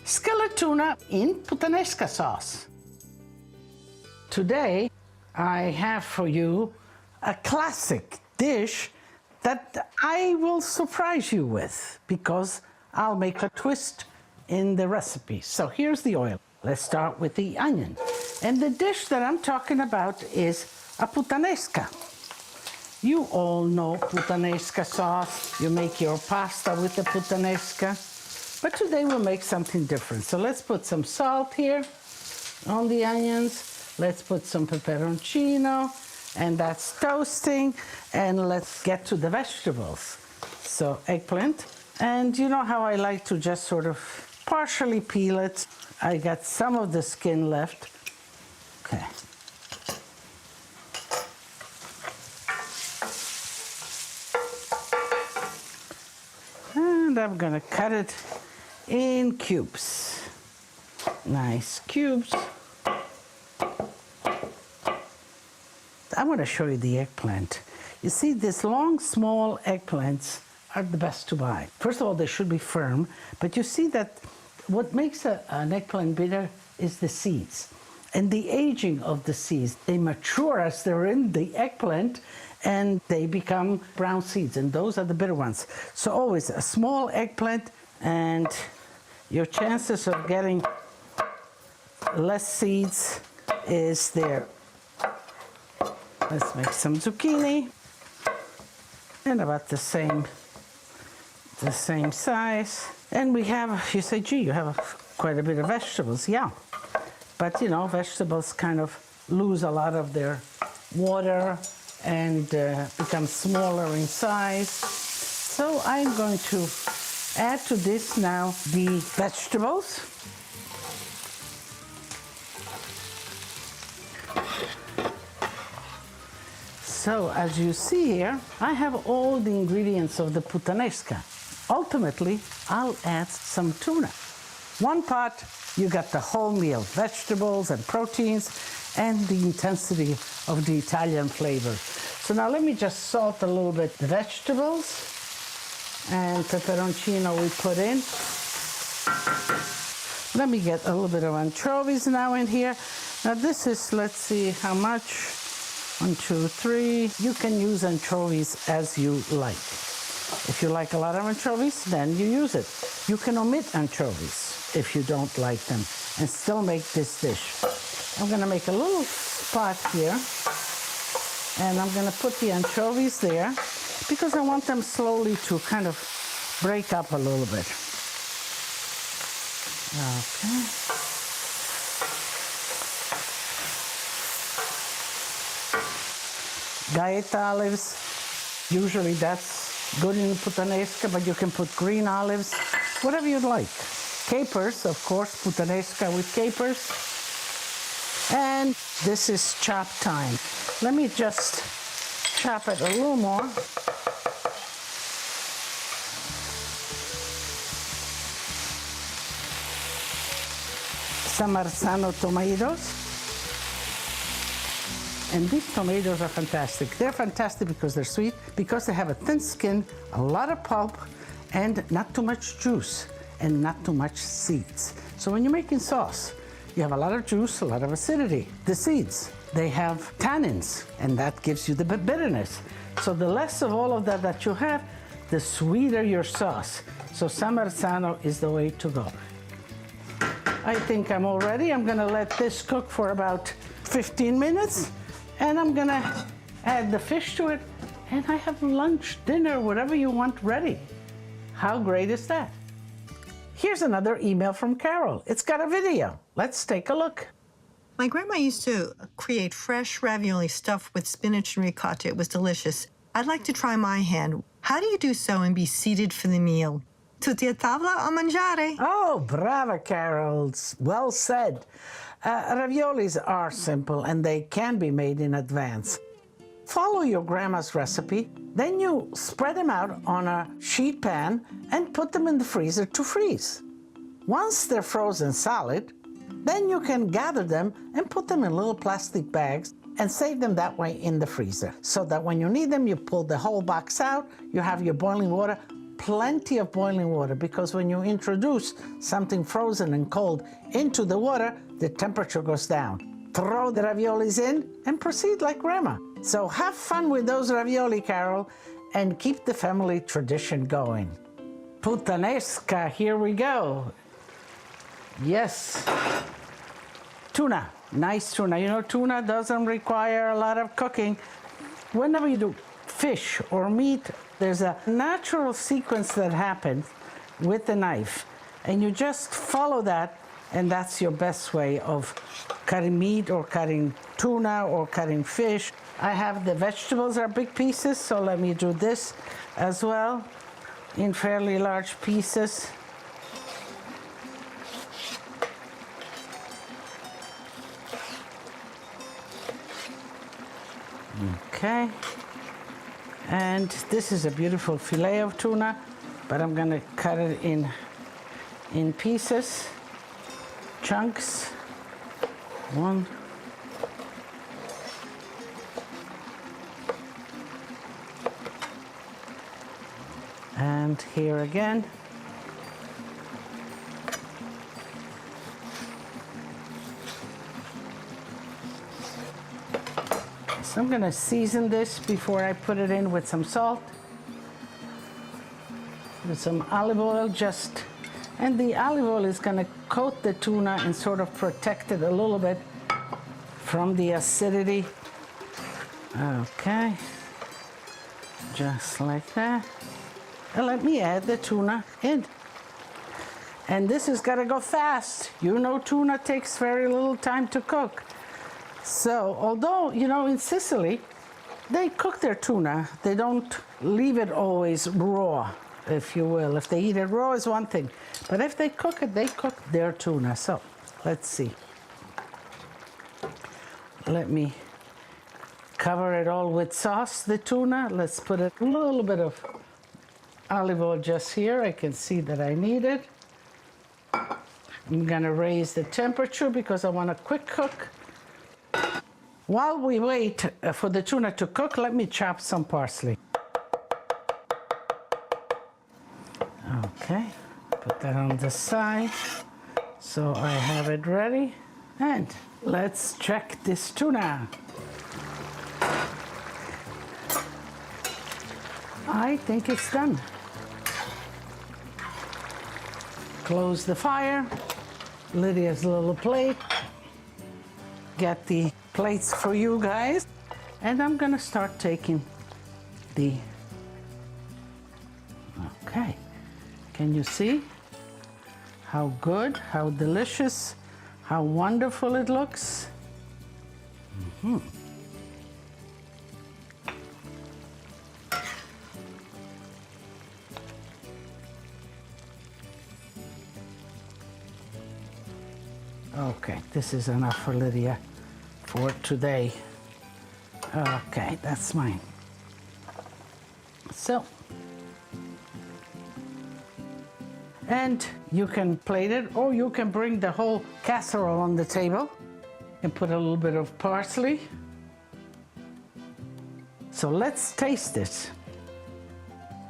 Skillet tuna in Puttanesca sauce. Today I have for you a classic dish that I will surprise you with because I'll make a twist in the recipe. So here's the oil. Let's start with the onion. And the dish that I'm talking about is a puttanesca. You all know Puttanesca sauce. You make your pasta with the puttanesca. But today we'll make something different. So let's put some salt here on the onions. Let's put some peperoncino, and that's toasting. And let's get to the vegetables. So eggplant. And you know how I like to just sort of partially peel it. I got some of the skin left. Okay. And I'm gonna cut it in cubes. Nice cubes. I want to show you the eggplant. You see, these long, small eggplants are the best to buy. First of all, they should be firm, but you see that what makes an eggplant bitter is the seeds. And the aging of the seeds, they mature as they're in the eggplant and they become brown seeds, and those are the bitter ones. So always a small eggplant, and your chances of getting less seeds is there. Let's make some zucchini, and about the same size. And we have, you say, gee, you have quite a bit of vegetables. Yeah, but you know, vegetables kind of lose a lot of their water and become smaller in size. So I'm going to add to this now the vegetables. So as you see here, I have all the ingredients of the puttanesca. Ultimately, I'll add some tuna. One pot, you got the whole meal, vegetables and proteins, and the intensity of the Italian flavor. So now let me just salt a little bit the vegetables. And peperoncino we put in. Let me get a little bit of anchovies now in here. Now this is, let's see how much. 1, 2, 3. You can use anchovies as you like. If you like a lot of anchovies, then you use it. You can omit anchovies if you don't like them and still make this dish. I'm gonna make a little spot here, and I'm gonna put the anchovies there because I want them slowly to kind of break up a little bit. Okay. Gaeta olives, usually that's good in puttanesca, but you can put green olives, whatever you'd like. Capers, of course, puttanesca with capers. And this is chop time. Let me just chop it a little more. Some Marzano tomatoes. And these tomatoes are fantastic. They're fantastic because they're sweet, because they have a thin skin, a lot of pulp, and not too much juice, and not too much seeds. So when you're making sauce, you have a lot of juice, a lot of acidity. The seeds, they have tannins, and that gives you the bitterness. So the less of all of that you have, the sweeter your sauce. So San Marzano is the way to go. I think I'm all ready. I'm gonna let this cook for about 15 minutes, and I'm gonna add the fish to it, and I have lunch, dinner, whatever you want ready. How great is that? Here's another email from Carol. It's got a video. Let's take a look. My grandma used to create fresh ravioli stuffed with spinach and ricotta. It was delicious. I'd like to try my hand. How do you do so and be seated for the meal? Tutti a tavola a mangiare. Oh, brava, Carol. Well said. Raviolis are simple, and they can be made in advance. Follow your grandma's recipe, then you spread them out on a sheet pan and put them in the freezer to freeze. Once they're frozen solid, then you can gather them and put them in little plastic bags and save them that way in the freezer, so that when you need them, you pull the whole box out, you have your boiling water, plenty of boiling water, because when you introduce something frozen and cold into the water, the temperature goes down. Throw the raviolis in and proceed like grandma. So have fun with those ravioli, Carol, and keep the family tradition going. Puttanesca, here we go. Yes. Tuna, nice tuna. You know, tuna doesn't require a lot of cooking. Whenever you do fish or meat, there's a natural sequence that happens with the knife, and you just follow that, and that's your best way of cutting meat or cutting tuna or cutting fish. I have the vegetables are big pieces, so let me do this as well in fairly large pieces. Okay, and this is a beautiful fillet of tuna, but I'm gonna cut it in pieces, chunks. One, and here again. So I'm gonna season this before I put it in with some salt, with some olive oil and the olive oil is gonna coat the tuna and sort of protect it a little bit from the acidity. Okay, just like that. And let me add the tuna in. And this has gotta go fast. You know, tuna takes very little time to cook. So, although, you know, in Sicily, they cook their tuna. They don't leave it always raw, if you will. If they eat it raw is one thing. But if they cook it, they cook their tuna. So, let's see. Let me cover it all with sauce, the tuna. Let's put a little bit of olive oil just here. I can see that I need it. I'm gonna raise the temperature because I want a quick cook. While we wait for the tuna to cook, let me chop some parsley. Okay, put that on the side so I have it ready. And let's check this tuna. I think it's done. Close the fire. Lydia's little plate. Get the plates for you guys. And I'm gonna start taking the, okay. Can you see how good, how delicious, how wonderful it looks? Mm-hmm. Okay, this is enough for Lydia for today. Okay, that's mine. So, and you can plate it, or you can bring the whole casserole on the table and put a little bit of parsley. So let's taste it.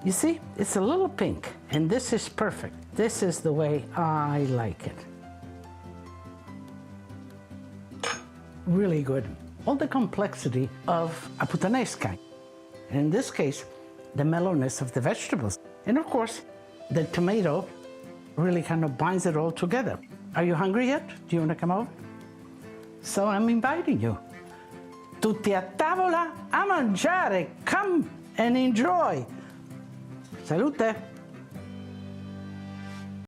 You see, it's a little pink, and this is perfect. This is the way I like it. Really good. All the complexity of a puttanesca. In this case, the mellowness of the vegetables. And of course, the tomato really kind of binds it all together. Are you hungry yet? Do you want to come over? So I'm inviting you. Tutti a tavola a mangiare. Come and enjoy. Salute.